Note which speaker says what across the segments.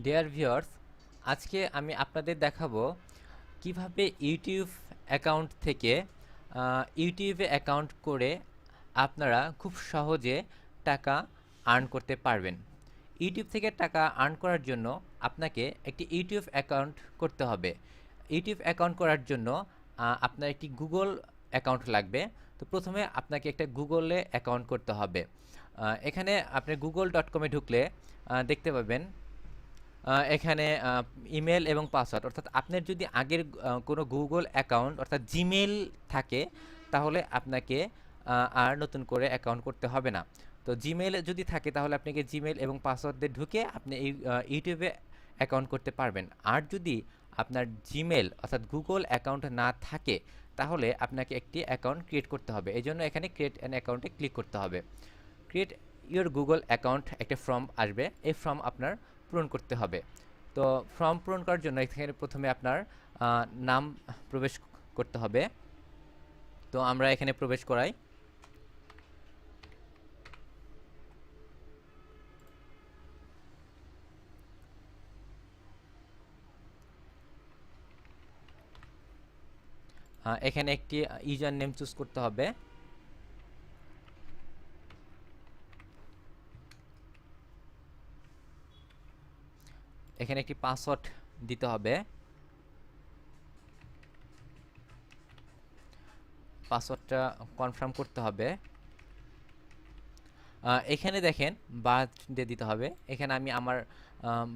Speaker 1: Dear viewers, আজকে আমি আপনাদের দেখাবো কিভাবে ইউটিউব অ্যাকাউন্ট থেকে ইউটিউবে অ্যাকাউন্ট করে আপনারা খুব সহজে টাকা আর্ন করতে পারবেন। ইউটিউব থেকে টাকা আর্ন করার জন্য আপনাকে একটি ইউটিউব অ্যাকাউন্ট করতে হবে। ইউটিউব অ্যাকাউন্ট করার জন্য আপনার একটি গুগল অ্যাকাউন্ট লাগবে। তো প্রথমে আপনাকে একটা গুগলে অ্যাকাউন্ট করতে হবে। এখানে আপনি google.com-এ ঢুকলে দেখতে পাবেন এখানে ইমেল এবং পাসওয়ার্ড, অর্থাৎ আপনার যদি আগের কোনো গুগল অ্যাকাউন্ট অর্থাৎ জিমেল থাকে, তাহলে আপনাকে আর নতুন করে অ্যাকাউন্ট করতে হবে না। তো জিমেল যদি থাকে তাহলে আপনাকে জিমেল এবং পাসওয়ার্ড দিয়ে ঢুকে আপনি এই ইউটিউবে অ্যাকাউন্ট করতে পারবেন। আর যদি আপনার জিমেল অর্থাৎ গুগল অ্যাকাউন্ট না থাকে, তাহলে আপনাকে একটি অ্যাকাউন্ট ক্রিয়েট করতে হবে। এই জন্য এখানে ক্রিয়েট অ্যান অ্যাকাউন্টে ক্লিক করতে হবে। ক্রিয়েট ইওর গুগল অ্যাকাউন্ট একটা ফর্ম আসবে, এই ফর্ম আপনার পূরণ করতে হবে। তো ফর্ম পূরণ করার জন্য এখানে প্রথমে আপনার নাম প্রবেশ করতে হবে। তো আমরা এখানে প্রবেশ করাই। এখানে একটি ইউজার নেম চুজ করতে হবে। এখানে একটি পাসওয়ার্ড দিতে হবে। পাসওয়ার্ডটা কনফার্ম করতে হবে। এখানে দেখেন বার্থডে দিতে হবে। এখানে আমি আমার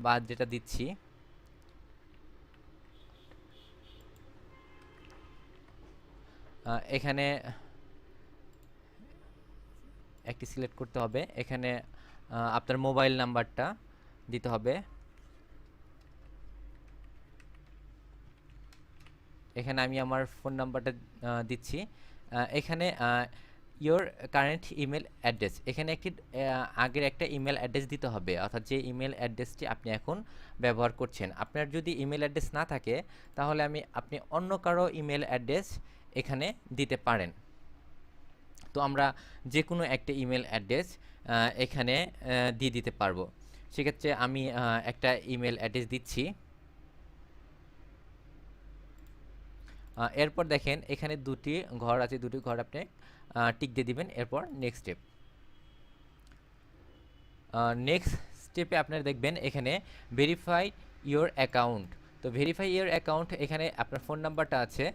Speaker 1: বার্থডেটা দিচ্ছি। এখানে একটি সিলেক্ট করতে হবে। এখানে আপনার মোবাইল নাম্বারটা দিতে হবে। এখানে আমি আমার ফোন নাম্বারটা দিচ্ছি। এখানে ইওর কারেন্ট ইমেল অ্যাড্রেস, এখানে একটি আগের একটা ইমেল অ্যাড্রেস দিতে হবে, অর্থাৎ যে ইমেল অ্যাড্রেসটি আপনি এখন ব্যবহার করছেন। আপনার যদি ইমেল অ্যাড্রেস না থাকে, তাহলে আপনি অন্য কারো ইমেল অ্যাড্রেস এখানে দিতে পারেন। তো আমরা যে কোনো একটা ইমেল অ্যাড্রেস এখানে দিয়ে দিতে পারবো। সেক্ষেত্রে আমি একটা ইমেল অ্যাড্রেস দিচ্ছি। এরপর দেখেন এখানে দুটি ঘর আছে, দুটি ঘর আপনি টিক দিয়ে দিবেন। এরপর নেক্সট স্টেপ। নেক্সট স্টেপে আপনারা দেখবেন এখানে ভেরিফাই ইওর অ্যাকাউন্ট। তো ভেরিফাই ইওর অ্যাকাউন্ট, এখানে আপনার ফোন নাম্বারটা আছে,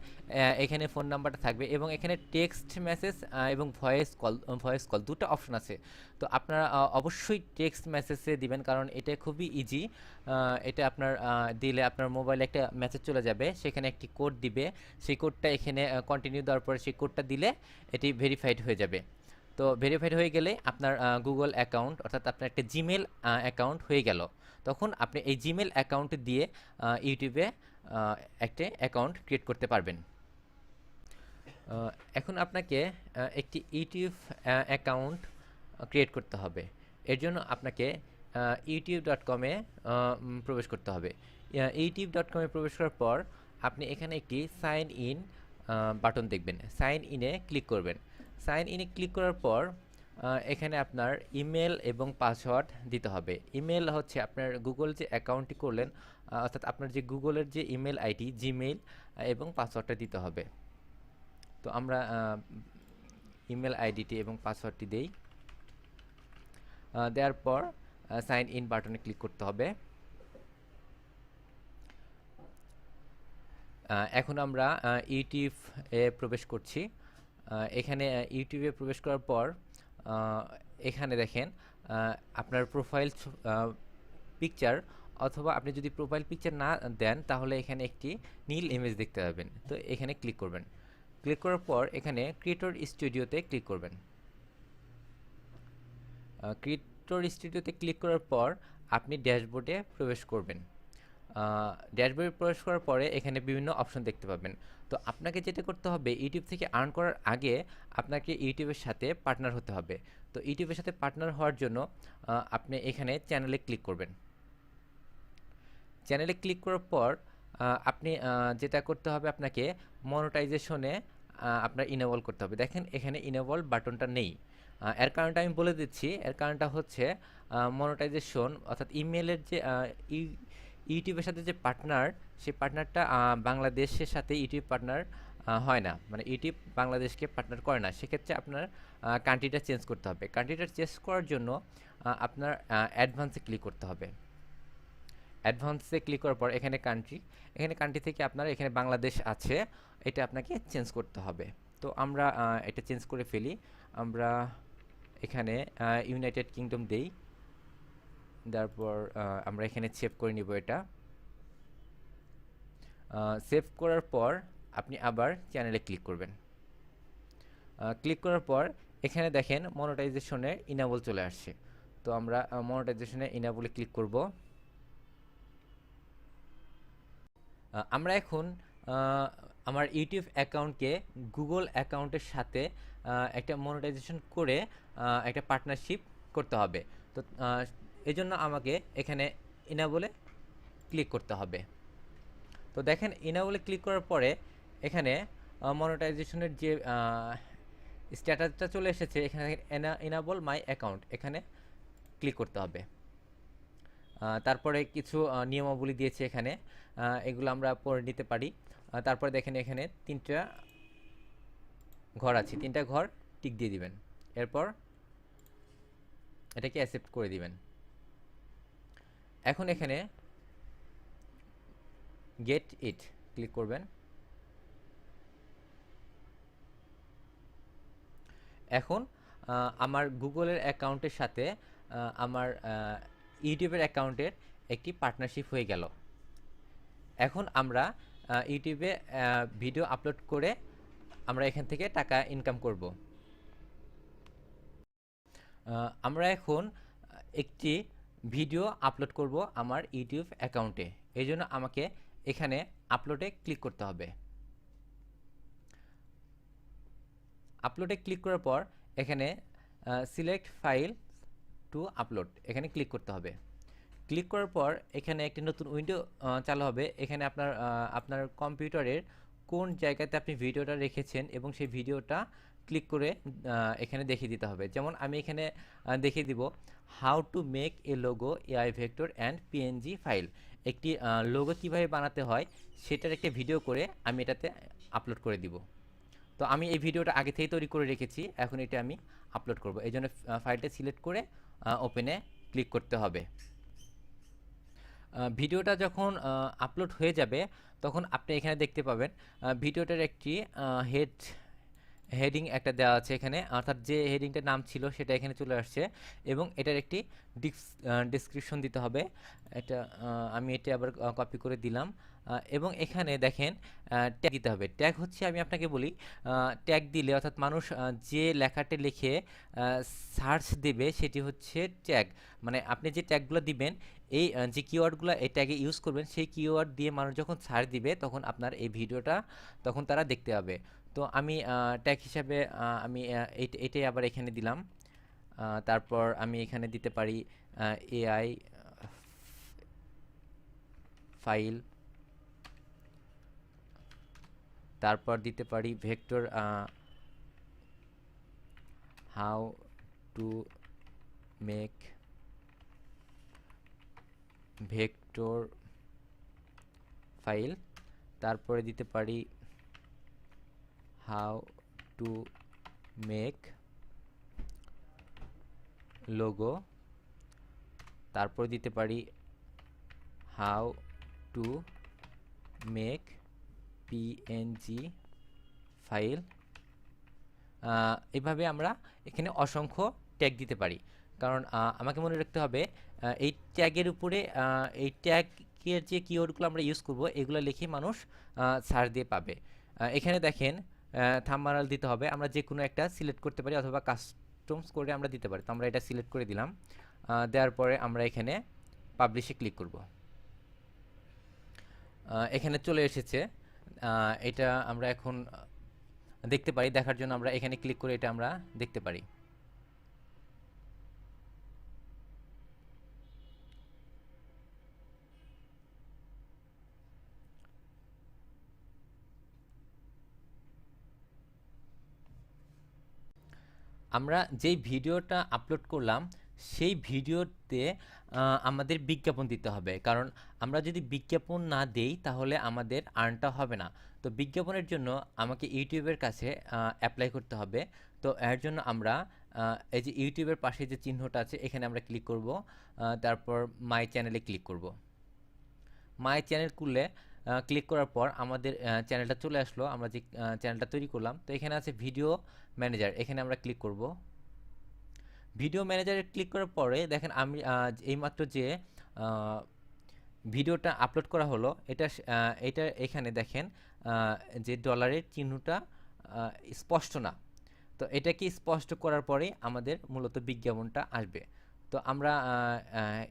Speaker 1: এখানে ফোন নাম্বারটা থাকবে এবং এখানে টেক্সট মেসেজ এবং ভয়েস কল দুটো অপশন আছে। তো আপনারা অবশ্যই টেক্সট মেসেজে দিবেন, কারণ এটা খুবই ইজি। এটা আপনার দিলে আপনার মোবাইলে একটা মেসেজ চলে যাবে, সেখানে একটি কোড দিবে। সেই কোডটা এখানে কন্টিনিউ দেওয়ার পরে সেই কোডটা দিলে এটি ভেরিফাইড হয়ে যাবে। তো ভেরিফাইড হয়ে গেলে আপনার গুগল অ্যাকাউন্ট অর্থাৎ আপনার একটা জিমেল অ্যাকাউন্ট হয়ে গেল। তখন আপনি এই জিমেল অ্যাকাউন্ট দিয়ে ইউটিউবে একটা অ্যাকাউন্ট ক্রিয়েট করতে পারবেন। এখন আপনাকে একটি ইউটিউব অ্যাকাউন্ট ক্রিয়েট করতে হবে। এর জন্য আপনাকে youtube.com-এ প্রবেশ করতে হবে। youtube.com-এ প্রবেশ করার পর আপনি এখানে একটি সাইন ইন বাটন দেখবেন। সাইন ইনে ক্লিক করবেন। সাইন ইনে ক্লিক করার পর এখানে আপনার ইমেল এবং পাসওয়ার্ড দিতে হবে। ইমেল হচ্ছে আপনার গুগল যে অ্যাকাউন্টটি করলেন, অর্থাৎ আপনার যে গুগলের যে ইমেল আইডি, জিমেইল এবং পাসওয়ার্ডটা দিতে হবে। তো আমরা ইমেল আইডিটি এবং পাসওয়ার্ডটি দেই। দেওয়ার পর সাইন ইন বাটনে ক্লিক করতে হবে। এখন আমরা ইউটিউব এ প্রবেশ করছি। এখানে ইউটিউবে প্রবেশ করার পর এখানে দেখেন আপনার প্রোফাইল পিকচার, অথবা আপনি যদি প্রোফাইল পিকচার না দেন তাহলে এখানে একটি নীল ইমেজ দেখতে পাবেন। তো এখানে ক্লিক করবেন। ক্লিক করার পর এখানে ক্রিয়েটর স্টুডিওতে ক্লিক করবেন। ক্রিয়েটর স্টুডিওতে ক্লিক করার পর আপনি ড্যাশবোর্ডে প্রবেশ করবেন। ড্যাশবোর্ডে প্রবেশ করার পরে এখানে বিভিন্ন অপশন দেখতে পাবেন। তো আপনাকে যেটা করতে হবে, ইউটিউব থেকে আর্ন করার আগে আপনাকে ইউটিউবের সাথে পার্টনার হতে হবে। তো ইউটিউবের সাথে পার্টনার হওয়ার জন্য আপনি এখানে চ্যানেলে ক্লিক করবেন। চ্যানেলে ক্লিক করার পর আপনি যেটা করতে হবে, আপনাকে মনিটাইজেশনে আপনার ইনেবল করতে হবে। দেখেন এখানে ইনেবল বাটনটা নেই। এর কারণটা আমি বলে দিচ্ছি। এর কারণটা হচ্ছে মনিটাইজেশন অর্থাৎ ইমেলের যে ইউটিউবের সাথে যে পার্টনার, সেই পার্টনারটা বাংলাদেশের সাথে ইউটিউব পার্টনার হয় না, মানে ইউটিউব বাংলাদেশকে পার্টনার করে না। সেক্ষেত্রে আপনার কান্ট্রিটা চেঞ্জ করতে হবে। কান্ট্রিটা চেঞ্জ করার জন্য আপনার অ্যাডভান্সে ক্লিক করতে হবে। অ্যাডভান্সে ক্লিক করার পর এখানে কান্ট্রি থেকে আপনার এখানে বাংলাদেশ আছে, এটা আপনাকে চেঞ্জ করতে হবে। তো আমরা এটা চেঞ্জ করে ফেলি। আমরা এখানে ইউনাইটেড কিংডম দেই, তারপর আমরা এখানে সেভ করে নিব। এটা সেভ করার পর আপনি আবার চ্যানেলে ক্লিক করবেন। ক্লিক করার পর এখানে দেখেন মনিটাইজেশনে ইনাবল চলে আসছে। তো আমরা মনিটাইজেশনে ইনাবলে ক্লিক করব। আমরা এখন আমার ইউটিউব অ্যাকাউন্টকে গুগল অ্যাকাউন্টের সাথে একটা মনিটাইজেশন করে একটা পার্টনারশিপ করতে হবে। তো এই জন্য আমাকে এখানে ইনাবলে ক্লিক করতে হবে। তো দেখেন ইনাবলে ক্লিক করার পরে এখানে মনিটাইজেশনের যে স্ট্যাটাসটা চলে এসেছে, এখানে ইনাবল মাই অ্যাকাউন্ট, এখানে ক্লিক করতে হবে। তারপরে কিছু নিয়মাবলী দিয়েছে এখানে, এগুলো আমরা পড়ে নিতে পারি। তারপরে দেখেন এখানে 3টা ঘর আছে, 3টা ঘর টিক দিয়ে দিবেন। এরপর এটাকে অ্যাকসেপ্ট করে দিবেন। এখন এখানে গেট ইট ক্লিক করবেন। এখন আমার গুগলের অ্যাকাউন্টের সাথে আমার ইউটিউবের অ্যাকাউন্টের একটি পার্টনারশিপ হয়ে গেল। এখন আমরা ইউটিউবে ভিডিও আপলোড করে আমরা এখান থেকে টাকা ইনকাম করব। আমরা এখন একটি ভিডিও আপলোড করব আমার ইউটিউব অ্যাকাউন্টে। এই জন্য আমাকে এখানে আপলোডে ক্লিক করতে হবে। আপলোডে ক্লিক করার পর এখানে সিলেক্ট ফাইল টু আপলোড, এখানে ক্লিক করতে হবে। ক্লিক করার পর এখানে একটি নতুন উইন্ডো চালু হবে। এখানে আপনার কম্পিউটারের কোন জায়গাতে আপনি ভিডিওটা রেখেছেন এবং সেই ভিডিওটা ক্লিক করে এখানে দেখিয়ে দিতে হবে। যেমন আমি এখানে দেখিয়ে দিব how to make a logo AI vector and PNG file. একটি লোগো কীভাবে বানাতে হয় সেটার একটা ভিডিও করে আমি এটাতে আপলোড করে দিব। তো আমি এই ভিডিওটা আগে থেকেই তৈরি করে রেখেছি, এখন এটা আমি আপলোড করব। এই জন্য ফাইলটা সিলেক্ট করে ওপেনে ক্লিক করতে হবে। ভিডিওটা যখন আপলোড হয়ে যাবে তখন আপনি এখানে দেখতে পাবেন ভিডিওটার একটি হেডিং একটা দেওয়া আছে এখানে, অর্থাৎ যে হেডিংটার নাম ছিল সেটা এখানে চলে আসছে এবং এটার একটি ডিসক্রিপশন দিতে হবে। এটা আমি এটা আবার কপি করে দিলাম এবং এখানে দেখেন ট্যাগ দিতে হবে। ট্যাগ হচ্ছে, আমি আপনাকে বলি, ট্যাগ দিলে অর্থাৎ মানুষ যে লেখাটি লিখে সার্চ দেবে সেটি হচ্ছে ট্যাগ। মানে আপনি যে ট্যাগগুলো দিবেন, এই যে কিওয়ার্ডগুলো এই ট্যাগে ইউজ করবেন, সেই কিওয়ার্ড দিয়ে মানুষ যখন সার্চ দিবে তখন আপনার এই ভিডিওটা তখন তারা দেখতে পাবে। তো আমি ট্যাগ হিসাবে আমি এটাই আবার এখানে দিলাম। তারপর আমি এখানে দিতে পারি এআই ফাইল, তারপর দিতে পারি vector how to make vector file, তারপরে দিতে পারি হাউ টু মেক লোগো, তারপর দিতে পারি how to make PNG file. এভাবে আমরা এখানে অসংখ্য ট্যাগ দিতে পারি, কারণ আমাকে মনে রাখতে হবে এই ট্যাগের উপরে এই ট্যাগের যে কিওয়ার্ডগুলো আমরা ইউজ করব এগুলো লিখে মানুষ সার্চ দিয়ে পাবে। এখানে দেখেন থাম্বনেল দিতে হবে, আমরা যে কোনো একটা সিলেক্ট করতে পারি অথবা কাস্টমস করে আমরা দিতে পারি। তো আমরা এটা সিলেক্ট করে দিলাম। দেওয়ার পরে আমরা এখানে পাবলিশে ক্লিক করব। এখানে চলে এসেছে। এটা আমরা এখন দেখতে পারি। দেখার জন্য আমরা এখানে ক্লিক করে এটা আমরা দেখতে পারি। আমরা যেই ভিডিওটা আপলোড করলাম সেই ভিডিওতে আমাদের বিজ্ঞাপন দিতে হবে, কারণ আমরা যদি বিজ্ঞাপন না দেই তাহলে আমাদের আর্নটা হবে না। তো বিজ্ঞাপনের জন্য আমাকে ইউটিউবের কাছে অ্যাপ্লাই করতে হবে। তো এর জন্য আমরা এই যে ইউটিউবের পাশে যে চিহ্নটা আছে এখানে আমরা ক্লিক করব, তারপর মাই চ্যানেলে ক্লিক করব। মাই চ্যানেল খুললে ক্লিক করার পর আমাদের চ্যানেলটা চলে আসলো, আমরা যে চ্যানেলটা তৈরি করলাম। তো এখানে আছে ভিডিও ম্যানেজার, এখানে আমরা ক্লিক করব। ভিডিও ম্যানেজারে ক্লিক করার পরে দেখেন আমি এইমাত্র যে আহ, ভিডিওটা আপলোড করা হলো এটা এখানে দেখেন যে ডলারের চিহ্নটা স্পষ্ট না। তো এটাকে স্পষ্ট করার পরে আমাদের মূলত বিজ্ঞাপনটা আসবে। তো আমরা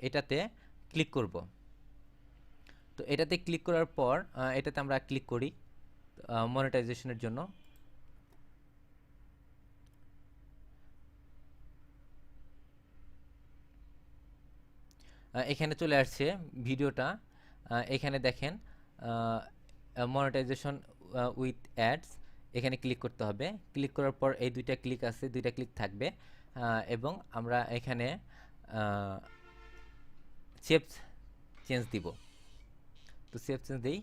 Speaker 1: এটাতে ক্লিক করব। তো এটাতে ক্লিক করার পর এটাতে আমরা ক্লিক করি মনিটাইজেশনের জন্য। এখানে চলে আসছে ভিডিওটা। এখানে দেখেন মনিটাইজেশন উইথ অ্যাডস, এখানে ক্লিক করতে হবে। ক্লিক করার পর এই দুইটা ক্লিক আছে, দুইটা ক্লিক থাকবে এবং আমরা এখানে সেভ চেঞ্জ দিব। তো সেভ চেঞ্জ দিই।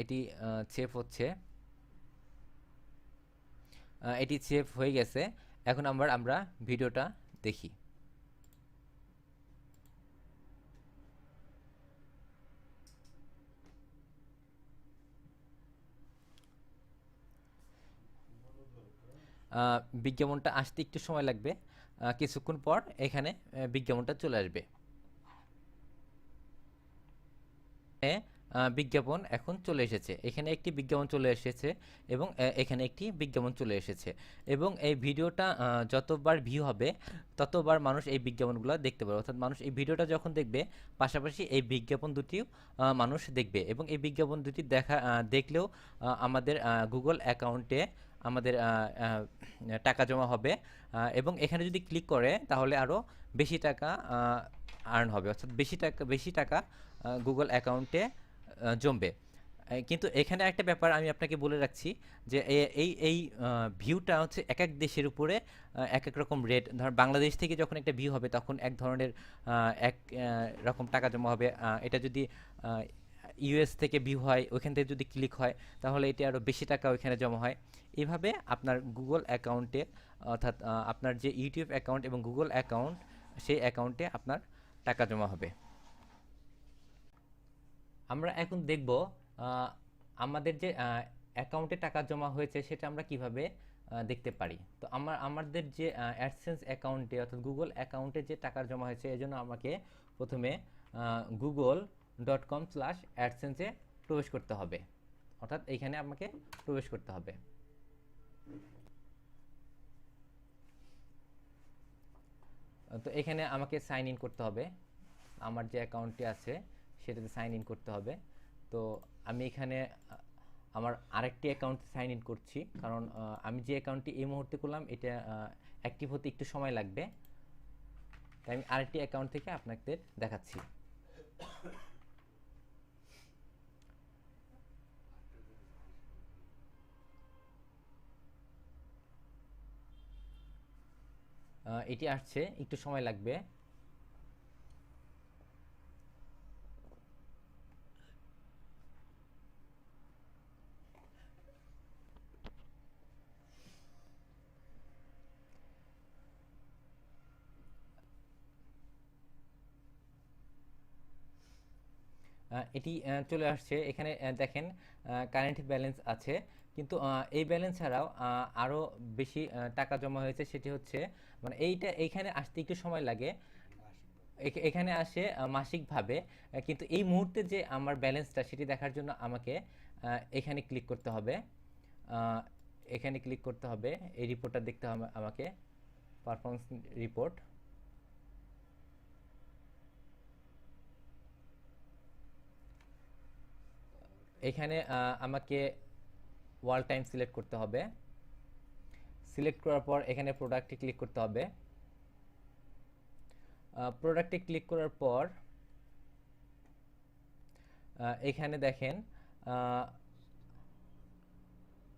Speaker 1: এটি সেভ হচ্ছে, এটি সেভ হয়ে গেছে। এখন আমরা ভিডিওটা দেখি। বিজ্ঞাপনটা আসতে একটু সময় লাগবে, কিছুক্ষণ পর এখানে বিজ্ঞাপনটা চলে আসবে। বিজ্ঞাপন এখন চলে এসেছে, এখানে একটি বিজ্ঞাপন চলে এসেছে এবং এখানে একটি বিজ্ঞাপন চলে এসেছে। এবং এই ভিডিওটা যতবার ভিউ হবে ততবার মানুষ এই বিজ্ঞাপনগুলো দেখতে পাবে, অর্থাৎ মানুষ এই ভিডিওটা যখন দেখবে পাশাপাশি এই বিজ্ঞাপন দুটিও মানুষ দেখবে। এবং এই বিজ্ঞাপন দুটি দেখলেও আমাদের গুগল অ্যাকাউন্টে আমাদের টাকা জমা হবে। এবং এখানে যদি ক্লিক করে তাহলে আরও বেশি টাকা আর্ন হবে, অর্থাৎ বেশি টাকা গুগল অ্যাকাউন্টে জমবে। কিন্তু এখানে একটা ব্যাপার আমি আপনাকে বলে রাখছি যে এই ভিউটা হচ্ছে এক এক দেশের উপরে এক এক রকম রেট। ধর বাংলাদেশ থেকে যখন একটা ভিউ হবে তখন এক ধরনের এক রকম টাকা জমা হবে। এটা যদি ইউএস থেকে ভিউ হয়, ওইখান থেকে যদি ক্লিক হয় তাহলে এটা আরও বেশি টাকা ওইখানে জমা হয়। এভাবে আপনার গুগল অ্যাকাউন্টে, অর্থাৎ আপনার যে ইউটিউব অ্যাকাউন্ট এবং গুগল অ্যাকাউন্ট, সেই অ্যাকাউন্টে আপনার টাকা জমা হবে। আমরা এখন দেখব আমাদের যে অ্যাকাউন্টে টাকা জমা হয়েছে সেটা আমরা কিভাবে দেখতে পারি। তো আমাদের যে অ্যাডসেন্স অ্যাকাউন্টে অর্থাৎ গুগল অ্যাকাউন্টে যে টাকা জমা হয়েছে এজন্য আমাকে প্রথমে google.com/adsense-এ প্রবেশ করতে হবে, অর্থাৎ এইখানে আমাকে প্রবেশ করতে হবে। তো এখানে আমাকে সাইন ইন করতে হবে, আমার যে অ্যাকাউন্টটি আছে সেটাতে সাইন ইন করতে হবে। তো আমি এখানে আমার আরেকটি অ্যাকাউন্টে সাইন ইন করছি, কারণ আমি যে অ্যাকাউন্টটি এই মুহূর্তে করলাম এটা অ্যাক্টিভ হতে একটু সময় লাগবে, তাই আমি আরেকটি অ্যাকাউন্ট থেকে আপনাদের দেখাচ্ছি। এটি আসছে, একটু সময় লাগবে। এটি চলে আসছে। এখানে দেখেন কারেন্ট ব্যালেন্স আছে, কিন্তু এই ব্যালেন্স ছাড়াও আরও বেশি টাকা জমা হয়েছে, সেটি হচ্ছে মানে এইখানে আসতে একটু সময় লাগে। এখানে আসে মাসিকভাবে, কিন্তু এই মুহূর্তে যে আমার ব্যালেন্সটা সেটি দেখার জন্য আমাকে এখানে ক্লিক করতে হবে। আহ, এখানে ক্লিক করতে হবে, এই রিপোর্টটা দেখতে হবে আমাকে, পারফরমেন্স রিপোর্ট। এখানে আমাকে ওয়াল টাইম সিলেক্ট করতে হবে। সিলেক্ট করার পর এখানে প্রোডাক্টে ক্লিক করতে হবে। প্রোডাক্টে ক্লিক করার পর এখানে দেখেন, আহ,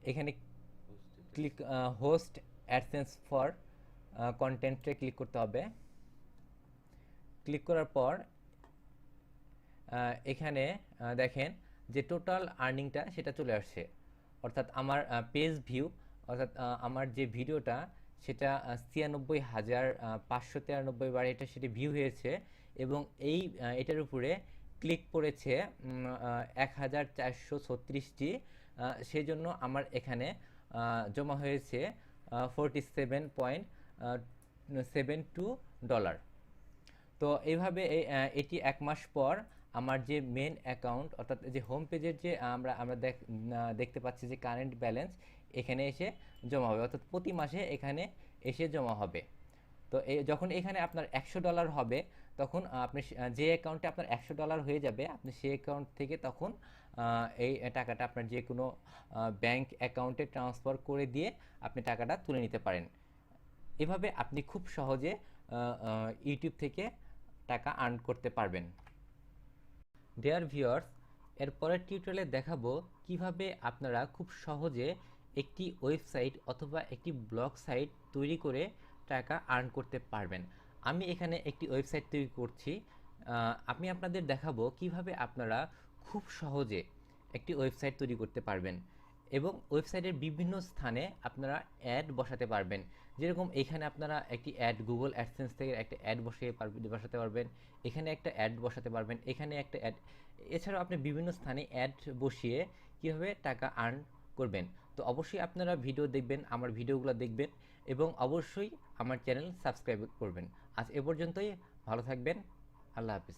Speaker 1: এখানে ক্লিক হোস্ট অ্যাডসেন্স ফর কন্টেন্টে ক্লিক করতে হবে। ক্লিক করার পর এখানে দেখেন যে টোটাল আর্নিংটা সেটা চলে আসছে, অর্থাৎ আমার পেজ ভিউ, অর্থাৎ আমার যে ভিডিওটা সেটা 96,593 বার এটা সেটা ভিউ হয়েছে, এবং এটার উপরে ক্লিক পড়েছে 1,436টি। সেই জন্য আমার এখানে জমা হয়েছে $47.72। তো এইভাবে এটি 1 মাস পর আমার যে মেন অ্যাকাউন্ট, অর্থাৎ যে হোম পেজের যে আমরা দেখতে পাচ্ছি যে কারেন্ট ব্যালেন্স এখানে এসে জমা হবে, অর্থাৎ প্রতি মাসে এখানে এসে জমা হবে। তো যখন এখানে আপনার $100 হবে, তখন আপনি যে অ্যাকাউন্টে আপনার $100 হয়ে যাবে, আপনি সেই অ্যাকাউন্ট থেকে তখন এই টাকাটা আপনার যে কোনো ব্যাংক অ্যাকাউন্টে ট্রান্সফার করে দিয়ে আপনি টাকাটা তুলে নিতে পারেন। এভাবে আপনি খুব সহজে ইউটিউব থেকে টাকা আর্ন করতে পারবেন। ডিয়ার ভিউয়ার্স, এর পরের টিউটোরিয়ালে দেখাবো কিভাবে আপনারা খুব সহজে একটি ওয়েবসাইট অথবা একটি ব্লগ সাইট তৈরি করে টাকা আর্ন করতে পারবেন। আমি এখানে একটি ওয়েবসাইট তৈরি করছি। আমি আপনাদের দেখাবো কিভাবে আপনারা খুব সহজে একটি ওয়েবসাইট তৈরি করতে পারবেন এবং ওয়েবসাইটের বিভিন্ন স্থানে আপনারা অ্যাড বসাতে পারবেন। যেরকম এখানে আপনারা একটি অ্যাড গুগল অ্যাডসেন্স থেকে একটা অ্যাড বসাতে পারবেন, এখানে একটা অ্যাড বসাতে পারবেন, এখানে একটা অ্যাড, এছাড়াও আপনি বিভিন্ন স্থানে অ্যাড বসিয়ে কীভাবে টাকা আর্ন করবেন। তো অবশ্যই আপনারা ভিডিও দেখবেন, আমার ভিডিওগুলো দেখবেন এবং অবশ্যই আমার চ্যানেল সাবস্ক্রাইব করবেন। আজ এ পর্যন্তই, ভালো থাকবেন, আল্লাহ হাফিজ।